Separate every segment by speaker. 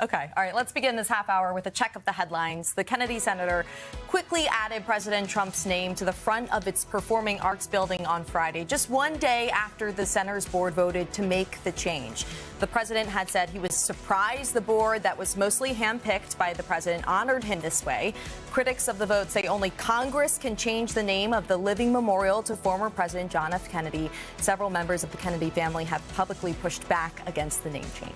Speaker 1: Okay, all right, let's begin this half hour with a check of the headlines. The Kennedy Center quickly added President Trump's name to the front of its Performing Arts building on Friday, just one day after the center's board voted to make the change. The president had said he was surprised the board that was mostly handpicked by the president honored him this way. Critics of the vote say only Congress can change the name of the living memorial to former President John F. Kennedy. Several members of the Kennedy family have publicly pushed back against the name change.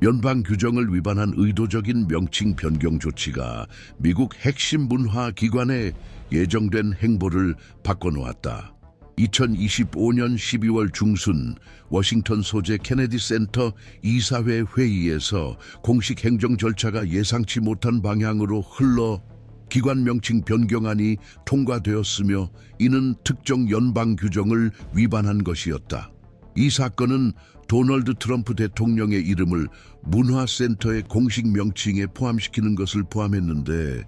Speaker 2: 연방 규정을 위반한 의도적인 명칭 변경 조치가 미국 핵심 문화 기관에 예정된 행보를 바꿔놓았다. 2025년 12월 중순 워싱턴 소재 케네디 센터 이사회 회의에서 공식 행정 절차가 예상치 못한 방향으로 흘러 기관 명칭 변경안이 통과되었으며 이는 특정 연방 규정을 위반한 것이었다. 이 사건은 도널드 트럼프 대통령의 이름을 문화센터의 공식 명칭에 포함시키는 것을 포함했는데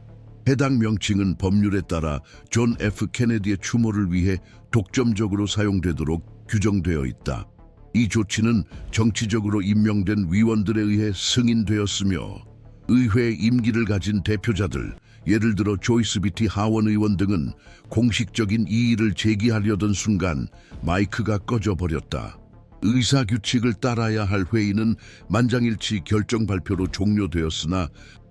Speaker 2: 해당 명칭은 법률에 따라 존 F. 케네디의 추모를 위해 독점적으로 사용되도록 규정되어 있다. 이 조치는 정치적으로 임명된 위원들에 의해 승인되었으며 의회 임기를 가진 대표자들, 예를 들어 조이스 비티 하원 의원 등은 공식적인 이의를 제기하려던 순간 마이크가 꺼져버렸다. 의사규칙을 따라야 할 회의는 만장일치 결정 발표로 종료되었으나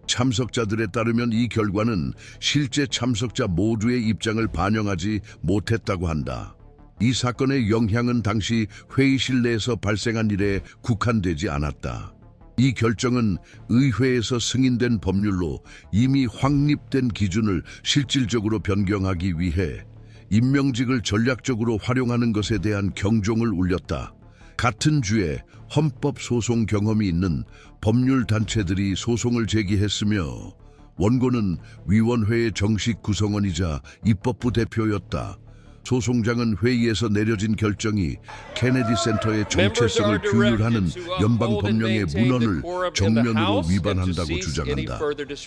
Speaker 2: 참석자들에 따르면 이 결과는 실제 참석자 모두의 입장을 반영하지 못했다고 한다. 이 사건의 영향은 당시 회의실 내에서 발생한 일에 국한되지 않았다. 이 결정은 의회에서 승인된 법률로 이미 확립된 기준을 실질적으로 변경하기 위해 임명직을 전략적으로 활용하는 것에 대한 경종을 울렸다. 같은 주에 헌법소송 경험이 있는 법률단체들이 소송을 제기했으며 원고는 위원회의 정식 구성원이자 입법부 대표였다. 소송장은 회의에서 내려진 결정이 케네디 센터의 정체성을 규율하는 연방 법령의 문헌을 정면으로 위반한다고 주장한다.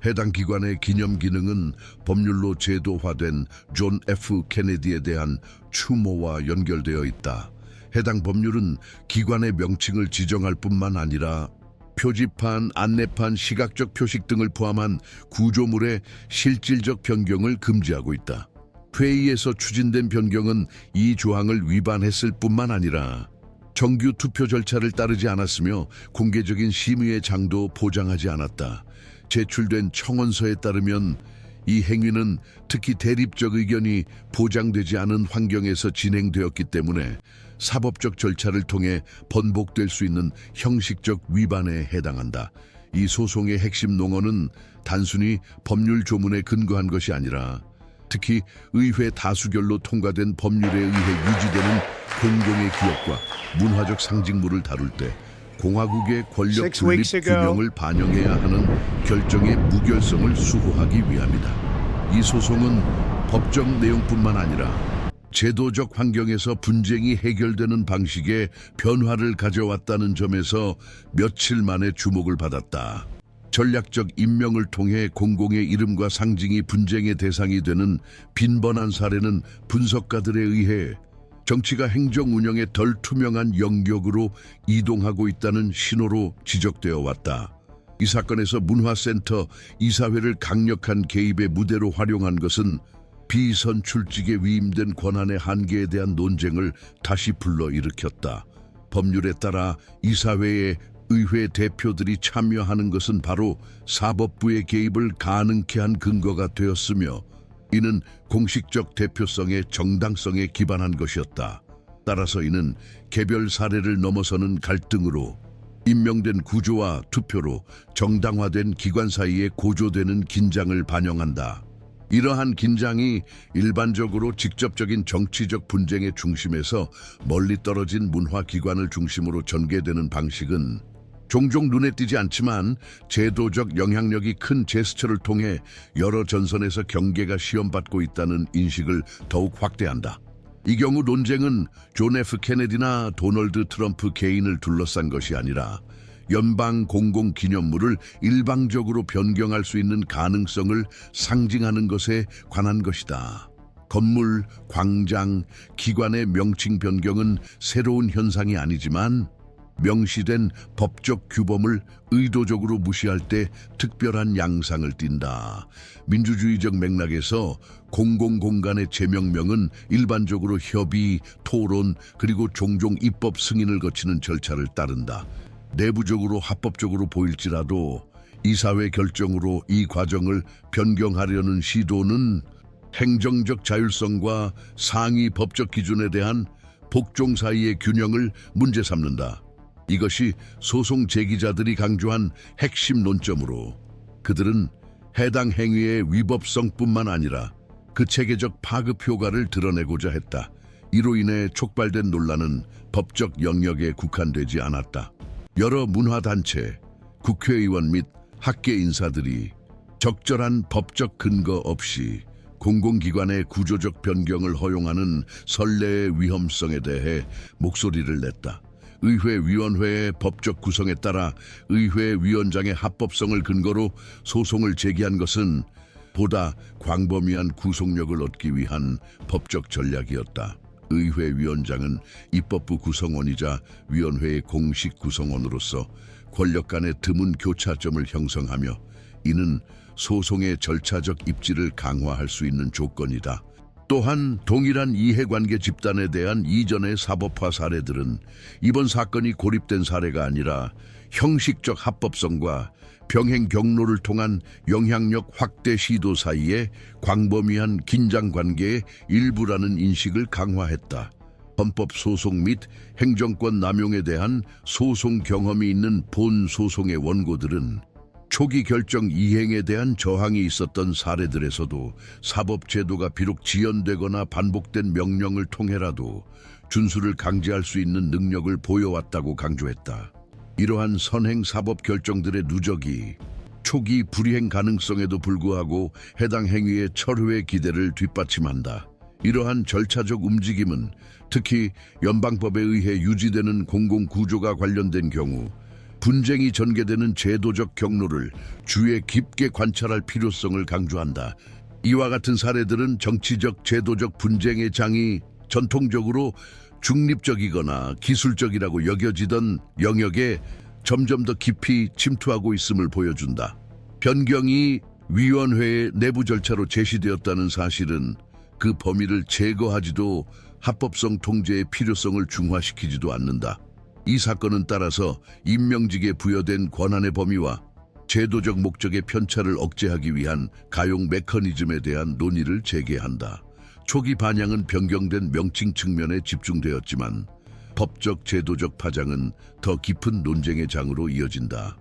Speaker 2: 해당 기관의 기념 기능은 법률로 제도화된 존 F. 케네디에 대한 추모와 연결되어 있다. 해당 법률은 기관의 명칭을 지정할 뿐만 아니라 표지판, 안내판, 시각적 표식 등을 포함한 구조물의 실질적 변경을 금지하고 있다. 회의에서 추진된 변경은 이 조항을 위반했을 뿐만 아니라 정규 투표 절차를 따르지 않았으며 공개적인 심의의 장도 보장하지 않았다. 제출된 청원서에 따르면 이 행위는 특히 대립적 의견이 보장되지 않은 환경에서 진행되었기 때문에 사법적 절차를 통해 번복될 수 있는 형식적 위반에 해당한다. 이 소송의 핵심 농어는 단순히 법률 조문에 근거한 것이 아니라 특히 의회 다수결로 통과된 법률에 의해 유지되는 공공의 기업과 문화적 상징물을 다룰 때 공화국의 권력 분립 균형을 반영해야 하는 결정의 무결성을 수호하기 위함이다. 이 소송은 법적 내용뿐만 아니라 제도적 환경에서 분쟁이 해결되는 방식에 변화를 가져왔다는 점에서 며칠 만에 주목을 받았다. 전략적 임명을 통해 공공의 이름과 상징이 분쟁의 대상이 되는 빈번한 사례는 분석가들에 의해 정치가 행정 운영의 덜 투명한 영역으로 이동하고 있다는 신호로 지적되어 왔다. 이 사건에서 문화센터 이사회를 강력한 개입의 무대로 활용한 것은 비선출직에 위임된 권한의 한계에 대한 논쟁을 다시 불러일으켰다. 법률에 따라 이사회에 의회 대표들이 참여하는 것은 바로 사법부의 개입을 가능케 한 근거가 되었으며 이는 공식적 대표성의 정당성에 기반한 것이었다. 따라서 이는 개별 사례를 넘어서는 갈등으로 임명된 구조와 투표로 정당화된 기관 사이에 고조되는 긴장을 반영한다. 이러한 긴장이 일반적으로 직접적인 정치적 분쟁의 중심에서 멀리 떨어진 문화기관을 중심으로 전개되는 방식은 종종 눈에 띄지 않지만 제도적 영향력이 큰 제스처를 통해 여러 전선에서 경계가 시험받고 있다는 인식을 더욱 확대한다. 이 경우 논쟁은 존 F. 케네디나 도널드 트럼프 개인을 둘러싼 것이 아니라 연방 공공기념물을 일방적으로 변경할 수 있는 가능성을 상징하는 것에 관한 것이다. 건물, 광장, 기관의 명칭 변경은 새로운 현상이 아니지만 명시된 법적 규범을 의도적으로 무시할 때 특별한 양상을 띈다. 민주주의적 맥락에서 공공공간의 제명명은 일반적으로 협의, 토론, 그리고 종종 입법 승인을 거치는 절차를 따른다. 내부적으로 합법적으로 보일지라도 이사회 결정으로 이 과정을 변경하려는 시도는 행정적 자율성과 상위 법적 기준에 대한 복종 사이의 균형을 문제 삼는다. 이것이 소송 제기자들이 강조한 핵심 논점으로 그들은 해당 행위의 위법성뿐만 아니라 그 체계적 파급 효과를 드러내고자 했다. 이로 인해 촉발된 논란은 법적 영역에 국한되지 않았다. 여러 문화단체, 국회의원 및 학계 인사들이 적절한 법적 근거 없이 공공기관의 구조적 변경을 허용하는 선례의 위험성에 대해 목소리를 냈다. 의회위원회의 법적 구성에 따라 의회위원장의 합법성을 근거로 소송을 제기한 것은 보다 광범위한 구속력을 얻기 위한 법적 전략이었다. 의회위원장은 입법부 구성원이자 위원회의 공식 구성원으로서 권력 간의 드문 교차점을 형성하며 이는 소송의 절차적 입지를 강화할 수 있는 조건이다. 또한 동일한 이해관계 집단에 대한 이전의 사법화 사례들은 이번 사건이 고립된 사례가 아니라 형식적 합법성과 병행 경로를 통한 영향력 확대 시도 사이에 광범위한 긴장 관계의 일부라는 인식을 강화했다. 헌법 소송 및 행정권 남용에 대한 소송 경험이 있는 본 소송의 원고들은 초기 결정 이행에 대한 저항이 있었던 사례들에서도 사법제도가 비록 지연되거나 반복된 명령을 통해라도 준수를 강제할 수 있는 능력을 보여왔다고 강조했다. 이러한 선행 사법 결정들의 누적이 초기 불이행 가능성에도 불구하고 해당 행위의 철회의 기대를 뒷받침한다. 이러한 절차적 움직임은 특히 연방법에 의해 유지되는 공공구조가 관련된 경우 분쟁이 전개되는 제도적 경로를 주의 깊게 관찰할 필요성을 강조한다. 이와 같은 사례들은 정치적, 제도적 분쟁의 장이 전통적으로 중립적이거나 기술적이라고 여겨지던 영역에 점점 더 깊이 침투하고 있음을 보여준다. 변경이 위원회의 내부 절차로 제시되었다는 사실은 그 범위를 제거하지도 합법성 통제의 필요성을 중화시키지도 않는다. 이 사건은 따라서 임명직에 부여된 권한의 범위와 제도적 목적의 편차를 억제하기 위한 가용 메커니즘에 대한 논의를 재개한다. 초기 반향은 변경된 명칭 측면에 집중되었지만 법적 제도적 파장은 더 깊은 논쟁의 장으로 이어진다.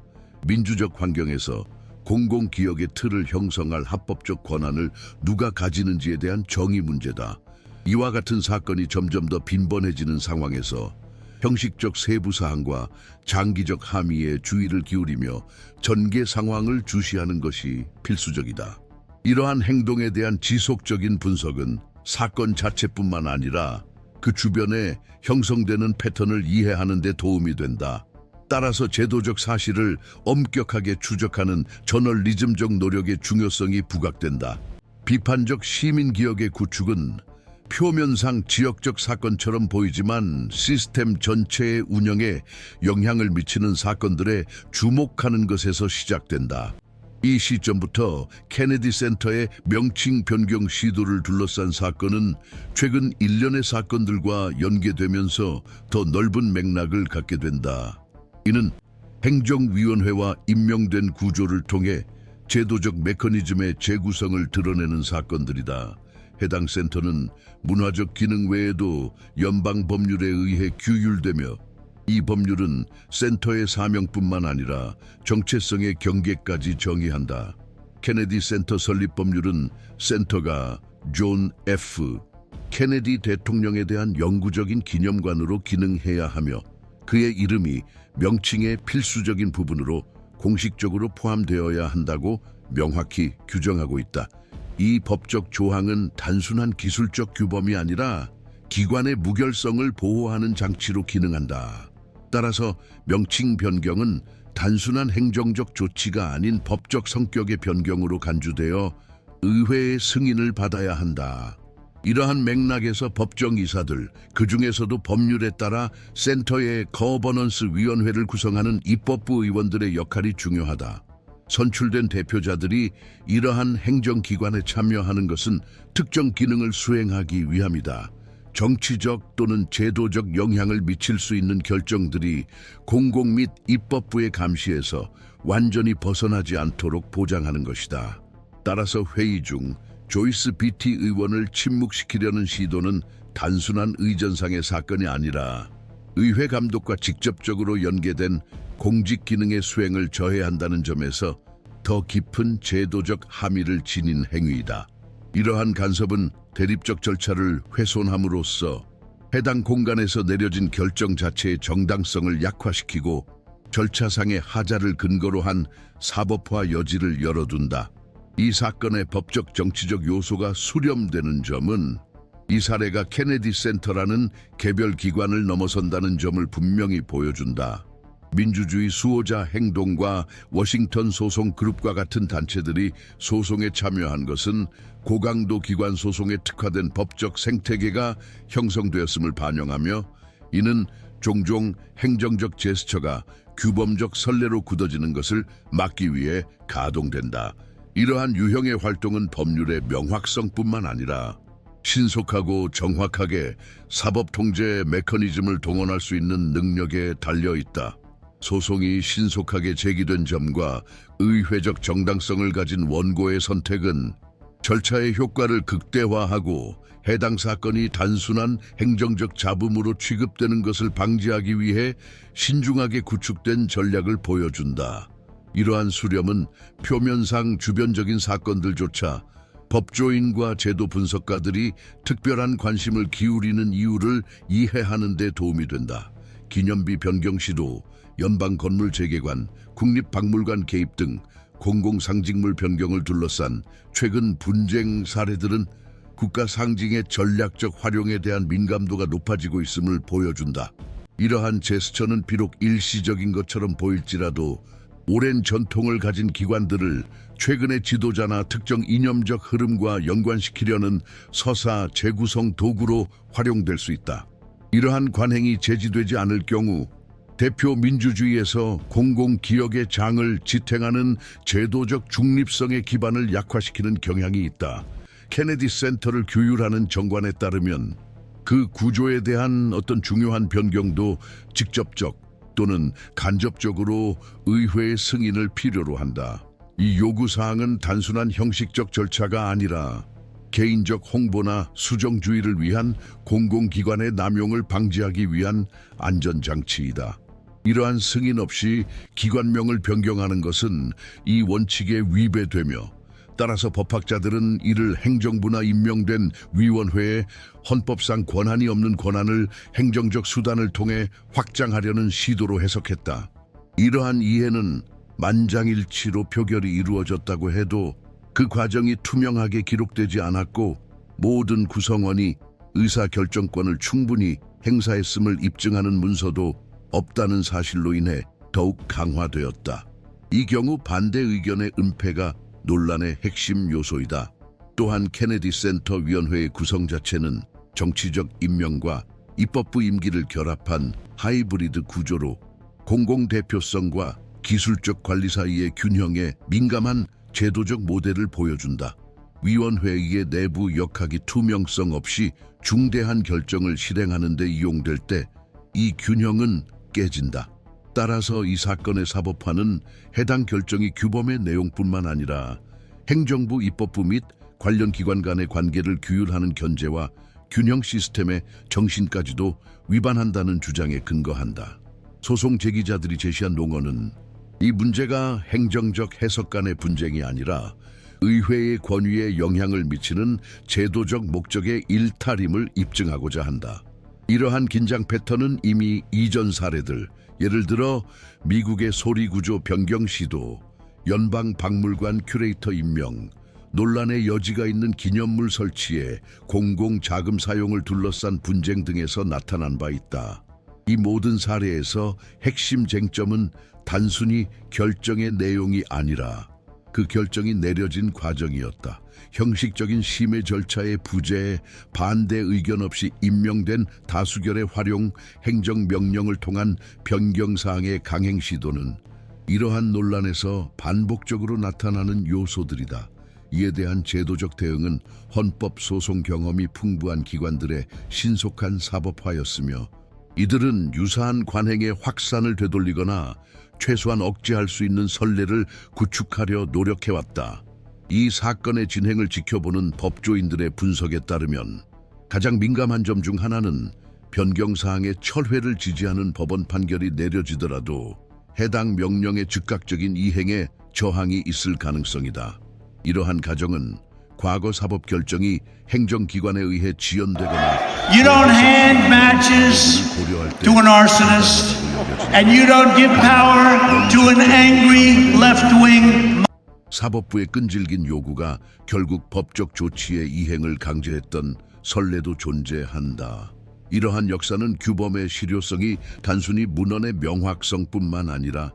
Speaker 2: 민주적 환경에서 공공기억의 틀을 형성할 합법적 권한을 누가 가지는지에 대한 정의 문제다. 이와 같은 사건이 점점 더 빈번해지는 상황에서 형식적 세부 사항과 장기적 함의에 주의를 기울이며 전개 상황을 주시하는 것이 필수적이다. 이러한 행동에 대한 지속적인 분석은 사건 자체뿐만 아니라 그 주변에 형성되는 패턴을 이해하는 데 도움이 된다. 따라서 제도적 사실을 엄격하게 추적하는 저널리즘적 노력의 중요성이 부각된다. 비판적 시민기억의 구축은 표면상 지역적 사건처럼 보이지만 시스템 전체의 운영에 영향을 미치는 사건들에 주목하는 것에서 시작된다. 이 시점부터 케네디 센터의 명칭 변경 시도를 둘러싼 사건은 최근 일련의 사건들과 연계되면서 더 넓은 맥락을 갖게 된다. 이는 행정위원회와 임명된 구조를 통해 제도적 메커니즘의 재구성을 드러내는 사건들이다. 해당 센터는 문화적 기능 외에도 연방 법률에 의해 규율되며 이 법률은 센터의 사명뿐만 아니라 정체성의 경계까지 정의한다. 케네디 센터 설립 법률은 센터가 존 F. 케네디 대통령에 대한 영구적인 기념관으로 기능해야 하며 그의 이름이 명칭의 필수적인 부분으로 공식적으로 포함되어야 한다고 명확히 규정하고 있다. 이 법적 조항은 단순한 기술적 규범이 아니라 기관의 무결성을 보호하는 장치로 기능한다. 따라서 명칭 변경은 단순한 행정적 조치가 아닌 법적 성격의 변경으로 간주되어 의회의 승인을 받아야 한다. 이러한 맥락에서 법정이사들, 그중에서도 법률에 따라 센터의 거버넌스 위원회를 구성하는 입법부 의원들의 역할이 중요하다. 선출된 대표자들이 이러한 행정기관에 참여하는 것은 특정 기능을 수행하기 위함이다. 정치적 또는 제도적 영향을 미칠 수 있는 결정들이 공공 및 입법부의 감시에서 완전히 벗어나지 않도록 보장하는 것이다. 따라서 회의 중 조이스 비티 의원을 침묵시키려는 시도는 단순한 의전상의 사건이 아니라 의회 감독과 직접적으로 연계된 공직 기능의 수행을 저해한다는 점에서 더 깊은 제도적 함의를 지닌 행위이다. 이러한 간섭은 대립적 절차를 훼손함으로써 해당 공간에서 내려진 결정 자체의 정당성을 약화시키고 절차상의 하자를 근거로 한 사법화 여지를 열어둔다. 이 사건의 법적 정치적 요소가 수렴되는 점은 이 사례가 케네디 센터라는 개별 기관을 넘어선다는 점을 분명히 보여준다. 민주주의 수호자 행동과 워싱턴 소송 그룹과 같은 단체들이 소송에 참여한 것은 고강도 기관 소송에 특화된 법적 생태계가 형성되었음을 반영하며, 이는 종종 행정적 제스처가 규범적 선례로 굳어지는 것을 막기 위해 가동된다. 이러한 유형의 활동은 법률의 명확성뿐만 아니라 신속하고 정확하게 사법 통제 메커니즘을 동원할 수 있는 능력에 달려 있다. 소송이 신속하게 제기된 점과 의회적 정당성을 가진 원고의 선택은 절차의 효과를 극대화하고 해당 사건이 단순한 행정적 잡음으로 취급되는 것을 방지하기 위해 신중하게 구축된 전략을 보여준다. 이러한 수렴은 표면상 주변적인 사건들조차 법조인과 제도 분석가들이 특별한 관심을 기울이는 이유를 이해하는 데 도움이 된다. 기념비 변경 시도, 연방 건물 재개관, 국립박물관 개입 등 공공상징물 변경을 둘러싼 최근 분쟁 사례들은 국가 상징의 전략적 활용에 대한 민감도가 높아지고 있음을 보여준다. 이러한 제스처는 비록 일시적인 것처럼 보일지라도 오랜 전통을 가진 기관들을 최근의 지도자나 특정 이념적 흐름과 연관시키려는 서사 재구성 도구로 활용될 수 있다. 이러한 관행이 제지되지 않을 경우 대표 민주주의에서 공공기억의 장을 지탱하는 제도적 중립성의 기반을 약화시키는 경향이 있다. 케네디 센터를 규율하는 정관에 따르면 그 구조에 대한 어떤 중요한 변경도 직접적 또는 간접적으로 의회의 승인을 필요로 한다. 이 요구사항은 단순한 형식적 절차가 아니라 개인적 홍보나 수정주의를 위한 공공기관의 남용을 방지하기 위한 안전장치이다. 이러한 승인 없이 기관명을 변경하는 것은 이 원칙에 위배되며, 따라서 법학자들은 이를 행정부나 임명된 위원회에 헌법상 권한이 없는 권한을 행정적 수단을 통해 확장하려는 시도로 해석했다. 이러한 이해는 만장일치로 표결이 이루어졌다고 해도 그 과정이 투명하게 기록되지 않았고 모든 구성원이 의사결정권을 충분히 행사했음을 입증하는 문서도 없다는 사실로 인해 더욱 강화되었다. 이 경우 반대 의견의 은폐가 논란의 핵심 요소이다. 또한 케네디 센터 위원회의 구성 자체는 정치적 임명과 입법부 임기를 결합한 하이브리드 구조로 공공대표성과 기술적 관리 사이의 균형에 민감한 제도적 모델을 보여준다. 위원회의 내부 역학이 투명성 없이 중대한 결정을 실행하는 데 이용될 때 이 균형은 깨진다. 따라서 이 사건의 사법화는 해당 결정이 규범의 내용뿐만 아니라 행정부, 입법부 및 관련 기관 간의 관계를 규율하는 견제와 균형 시스템의 정신까지도 위반한다는 주장에 근거한다. 소송 제기자들이 제시한 논언은 이 문제가 행정적 해석 간의 분쟁이 아니라 의회의 권위에 영향을 미치는 제도적 목적의 일탈임을 입증하고자 한다. 이러한 긴장 패턴은 이미 이전 사례들, 예를 들어 미국의 소리구조 변경 시도, 연방박물관 큐레이터 임명, 논란의 여지가 있는 기념물 설치에 공공자금 사용을 둘러싼 분쟁 등에서 나타난 바 있다. 이 모든 사례에서 핵심 쟁점은 단순히 결정의 내용이 아니라 그 결정이 내려진 과정이었다. 형식적인 심의 절차의 부재에 반대 의견 없이 임명된 다수결의 활용 행정명령을 통한 변경사항의 강행 시도는 이러한 논란에서 반복적으로 나타나는 요소들이다. 이에 대한 제도적 대응은 헌법 소송 경험이 풍부한 기관들의 신속한 사법화였으며 이들은 유사한 관행의 확산을 되돌리거나 최소한 억제할 수 있는 선례를 구축하려 노력해왔다. 이 사건의 진행을 지켜보는 법조인들의 분석에 따르면 가장 민감한 점 중 하나는 변경사항의 철회를 지지하는 법원 판결이 내려지더라도 해당 명령의 즉각적인 이행에 저항이 있을 가능성이다. 이러한 가정은 과거 사법 결정이 행정기관에 의해 지연되거나
Speaker 3: You don't hand matches to an arsonist, and you don't give power to an angry left-wing.
Speaker 2: 사법부의 끈질긴 요구가 결국 법적 조치의 이행을 강제했던 선례도 존재한다. 이러한 역사는 규범의 실효성이 단순히 문헌의 명확성뿐만 아니라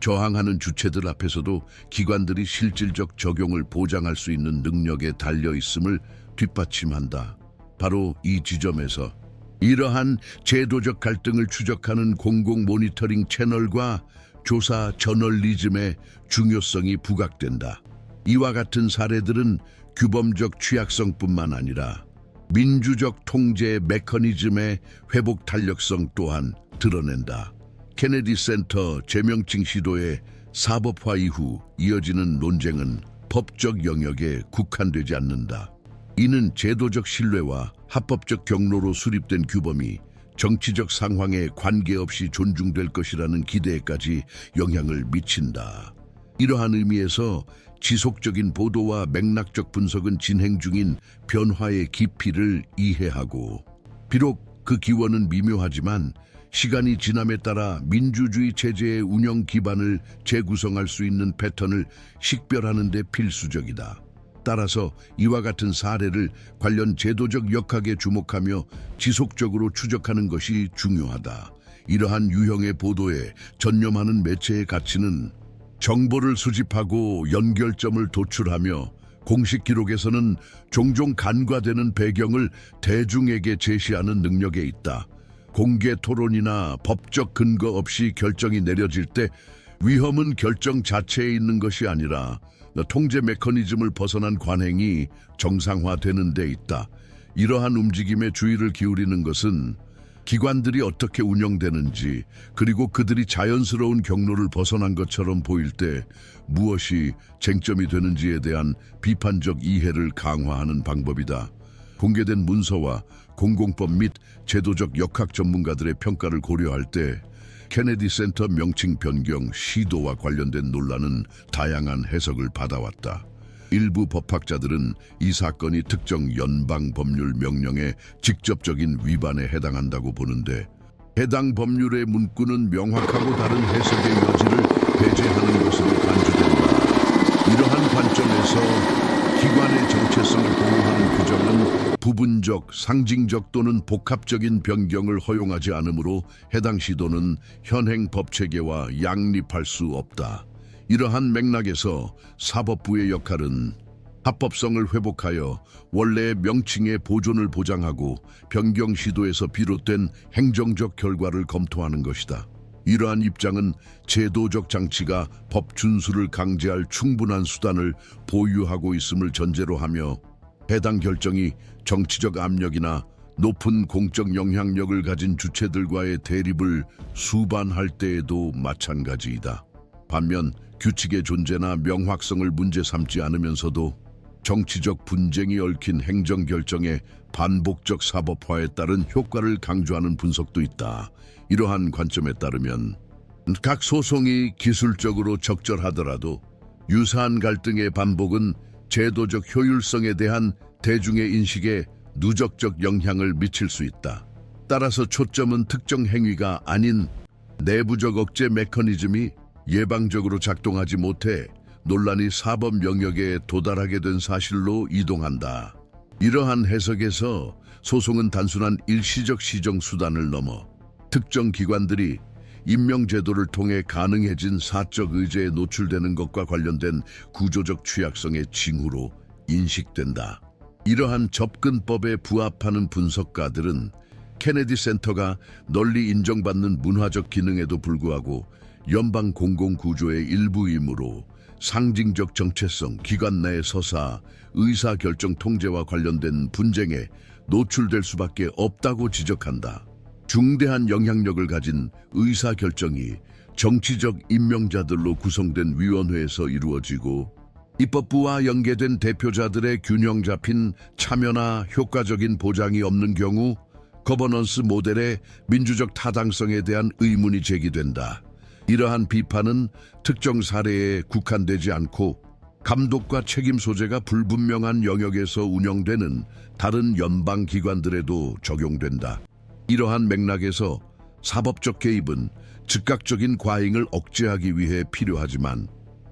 Speaker 2: 저항하는 주체들 앞에서도 기관들이 실질적 적용을 보장할 수 있는 능력에 달려 있음을 뒷받침한다. 바로 이 지점에서 이러한 제도적 갈등을 추적하는 공공 모니터링 채널과 조사 저널리즘의 중요성이 부각된다. 이와 같은 사례들은 규범적 취약성뿐만 아니라 민주적 통제 메커니즘의 회복 탄력성 또한 드러낸다. 케네디 센터 재명칭 시도의 사법화 이후 이어지는 논쟁은 법적 영역에 국한되지 않는다. 이는 제도적 신뢰와 합법적 경로로 수립된 규범이 정치적 상황에 관계없이 존중될 것이라는 기대에까지 영향을 미친다. 이러한 의미에서 지속적인 보도와 맥락적 분석은 진행 중인 변화의 깊이를 이해하고, 비록 그 기원은 미묘하지만 시간이 지남에 따라 민주주의 체제의 운영 기반을 재구성할 수 있는 패턴을 식별하는 데 필수적이다. 따라서 이와 같은 사례를 관련 제도적 역학에 주목하며 지속적으로 추적하는 것이 중요하다. 이러한 유형의 보도에 전념하는 매체의 가치는 정보를 수집하고 연결점을 도출하며 공식 기록에서는 종종 간과되는 배경을 대중에게 제시하는 능력에 있다. 공개 토론이나 법적 근거 없이 결정이 내려질 때 위험은 결정 자체에 있는 것이 아니라 통제 메커니즘을 벗어난 관행이 정상화되는 데 있다. 이러한 움직임에 주의를 기울이는 것은 기관들이 어떻게 운영되는지, 그리고 그들이 자연스러운 경로를 벗어난 것처럼 보일 때 무엇이 쟁점이 되는지에 대한 비판적 이해를 강화하는 방법이다. 공개된 문서와 공공법 및 제도적 역학 전문가들의 평가를 고려할 때 케네디 센터 명칭 변경 시도와 관련된 논란은 다양한 해석을 받아왔다. 일부 법학자들은 이 사건이 특정 연방 법률 명령의 직접적인 위반에 해당한다고 보는데, 해당 법률의 문구는 명확하고 다른 해석의 여지를 배제하는 것으로 간주된다. 이러한 관점에서 기관의 정체성을 보호하는 규정은 부분적, 상징적 또는 복합적인 변경을 허용하지 않으므로 해당 시도는 현행 법체계와 양립할 수 없다. 이러한 맥락에서 사법부의 역할은 합법성을 회복하여 원래의 명칭의 보존을 보장하고 변경 시도에서 비롯된 행정적 결과를 검토하는 것이다. 이러한 입장은 제도적 장치가 법 준수를 강제할 충분한 수단을 보유하고 있음을 전제로 하며, 해당 결정이 정치적 압력이나 높은 공적 영향력을 가진 주체들과의 대립을 수반할 때에도 마찬가지이다. 반면 규칙의 존재나 명확성을 문제 삼지 않으면서도 정치적 분쟁이 얽힌 행정결정의 반복적 사법화에 따른 효과를 강조하는 분석도 있다. 이러한 관점에 따르면 각 소송이 기술적으로 적절하더라도 유사한 갈등의 반복은 제도적 효율성에 대한 대중의 인식에 누적적 영향을 미칠 수 있다. 따라서 초점은 특정 행위가 아닌 내부적 억제 메커니즘이 예방적으로 작동하지 못해 논란이 사법 영역에 도달하게 된 사실로 이동한다. 이러한 해석에서 소송은 단순한 일시적 시정 수단을 넘어 특정 기관들이 임명제도를 통해 가능해진 사적 의제에 노출되는 것과 관련된 구조적 취약성의 징후로 인식된다. 이러한 접근법에 부합하는 분석가들은 케네디 센터가 널리 인정받는 문화적 기능에도 불구하고 연방 공공구조의 일부이므로 상징적 정체성, 기관 내 서사, 의사결정 통제와 관련된 분쟁에 노출될 수밖에 없다고 지적한다. 중대한 영향력을 가진 의사결정이 정치적 임명자들로 구성된 위원회에서 이루어지고 입법부와 연계된 대표자들의 균형 잡힌 참여나 효과적인 보장이 없는 경우 거버넌스 모델의 민주적 타당성에 대한 의문이 제기된다. 이러한 비판은 특정 사례에 국한되지 않고 감독과 책임 소재가 불분명한 영역에서 운영되는 다른 연방 기관들에도 적용된다. 이러한 맥락에서 사법적 개입은 즉각적인 과잉을 억제하기 위해 필요하지만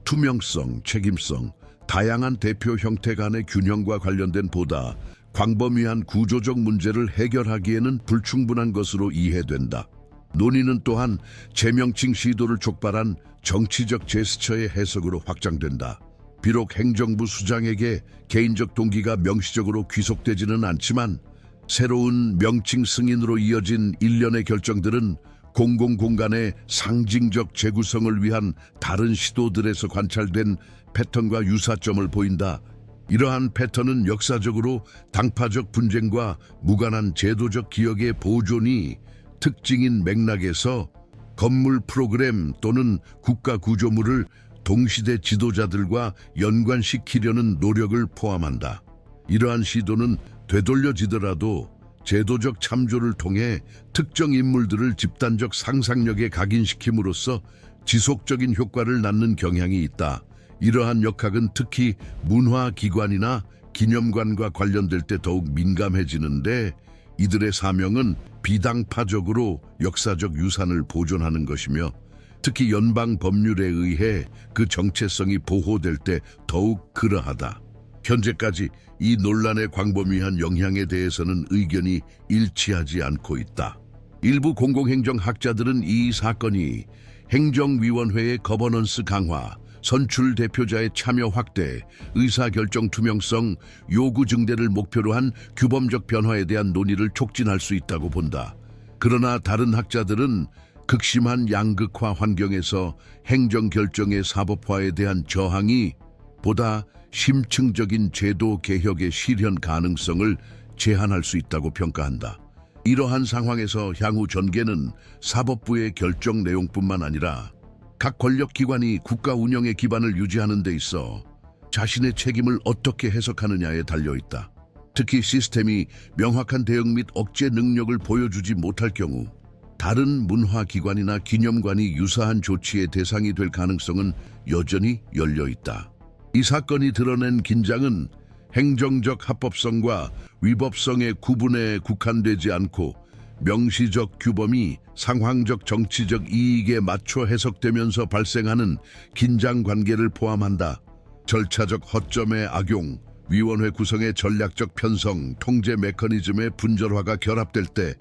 Speaker 2: 투명성, 책임성, 다양한 대표 형태 간의 균형과 관련된 보다 광범위한 구조적 문제를 해결하기에는 불충분한 것으로 이해된다. 논의는 또한 재명칭 시도를 촉발한 정치적 제스처의 해석으로 확장된다. 비록 행정부 수장에게 개인적 동기가 명시적으로 귀속되지는 않지만 새로운 명칭 승인으로 이어진 일련의 결정들은 공공공간의 상징적 재구성을 위한 다른 시도들에서 관찰된 패턴과 유사점을 보인다. 이러한 패턴은 역사적으로 당파적 분쟁과 무관한 제도적 기억의 보존이 특징인 맥락에서 건물 프로그램 또는 국가 구조물을 동시대 지도자들과 연관시키려는 노력을 포함한다. 이러한 시도는 되돌려지더라도 제도적 참조를 통해 특정 인물들을 집단적 상상력에 각인시킴으로써 지속적인 효과를 낳는 경향이 있다. 이러한 역학은 특히 문화기관이나 기념관과 관련될 때 더욱 민감해지는데 이들의 사명은 비당파적으로 역사적 유산을 보존하는 것이며 특히 연방 법률에 의해 그 정체성이 보호될 때 더욱 그러하다. 현재까지 이 논란의 광범위한 영향에 대해서는 의견이 일치하지 않고 있다. 일부 공공행정학자들은 이 사건이 행정위원회의 거버넌스 강화, 선출 대표자의 참여 확대, 의사결정 투명성, 요구 증대를 목표로 한 규범적 변화에 대한 논의를 촉진할 수 있다고 본다. 그러나 다른 학자들은 극심한 양극화 환경에서 행정결정의 사법화에 대한 저항이 보다 심층적인 제도 개혁의 실현 가능성을 제한할 수 있다고 평가한다. 이러한 상황에서 향후 전개는 사법부의 결정 내용뿐만 아니라 각 권력기관이 국가 운영의 기반을 유지하는 데 있어 자신의 책임을 어떻게 해석하느냐에 달려있다. 특히 시스템이 명확한 대응 및 억제 능력을 보여주지 못할 경우 다른 문화기관이나 기념관이 유사한 조치의 대상이 될 가능성은 여전히 열려있다. 이 사건이 드러낸 긴장은 행정적 합법성과 위법성의 구분에 국한되지 않고 명시적 규범이 상황적 정치적 이익에 맞춰 해석되면서 발생하는 긴장 관계를 포함한다. 절차적 허점의 악용, 위원회 구성의 전략적 편성, 통제 메커니즘의 분절화가 결합될 때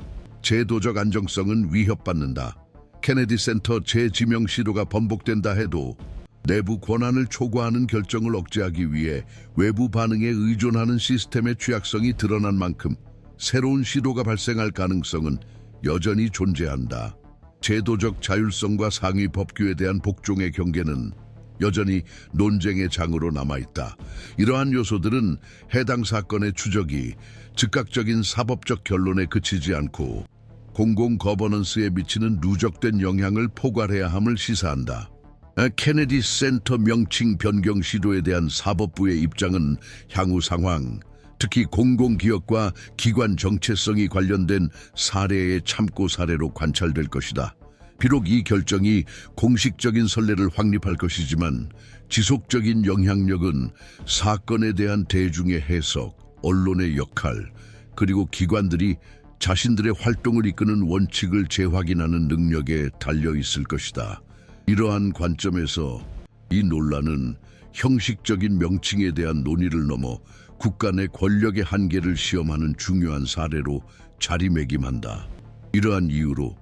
Speaker 2: 제도적 안정성은 위협받는다. 케네디 센터 재지명 시도가 번복된다 해도 내부 권한을 초과하는 결정을 억제하기 위해 외부 반응에 의존하는 시스템의 취약성이 드러난 만큼 새로운 시도가 발생할 가능성은 여전히 존재한다. 제도적 자율성과 상위 법규에 대한 복종의 경계는 여전히 논쟁의 장으로 남아있다. 이러한 요소들은 해당 사건의 추적이 즉각적인 사법적 결론에 그치지 않고 공공 거버넌스에 미치는 누적된 영향을 포괄해야 함을 시사한다. 케네디 센터 명칭 변경 시도에 대한 사법부의 입장은 향후 상황, 특히 공공기업과 기관 정체성이 관련된 사례의 참고 사례로 관찰될 것이다. 비록 이 결정이 공식적인 선례를 확립할 것이지만 지속적인 영향력은 사건에 대한 대중의 해석, 언론의 역할, 그리고 기관들이 자신들의 활동을 이끄는 원칙을 재확인하는 능력에 달려 있을 것이다. 이러한 관점에서 이 논란은 형식적인 명칭에 대한 논의를 넘어 국가 내 권력의 한계를 시험하는 중요한 사례로 자리매김한다. 이러한 이유로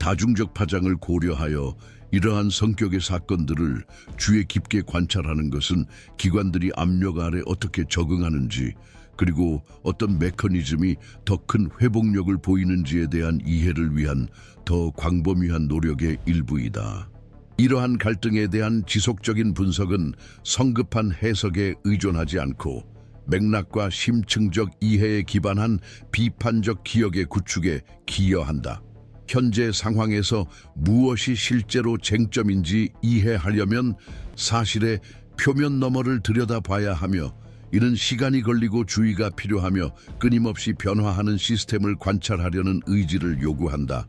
Speaker 2: 다중적 파장을 고려하여 이러한 성격의 사건들을 주의 깊게 관찰하는 것은 기관들이 압력 아래 어떻게 적응하는지, 그리고 어떤 메커니즘이 더 큰 회복력을 보이는지에 대한 이해를 위한 더 광범위한 노력의 일부이다. 이러한 갈등에 대한 지속적인 분석은 성급한 해석에 의존하지 않고 맥락과 심층적 이해에 기반한 비판적 기억의 구축에 기여한다. 현재 상황에서 무엇이 실제로 쟁점인지 이해하려면 사실의 표면 너머를 들여다봐야 하며, 이는 시간이 걸리고 주의가 필요하며 끊임없이 변화하는 시스템을 관찰하려는 의지를 요구한다.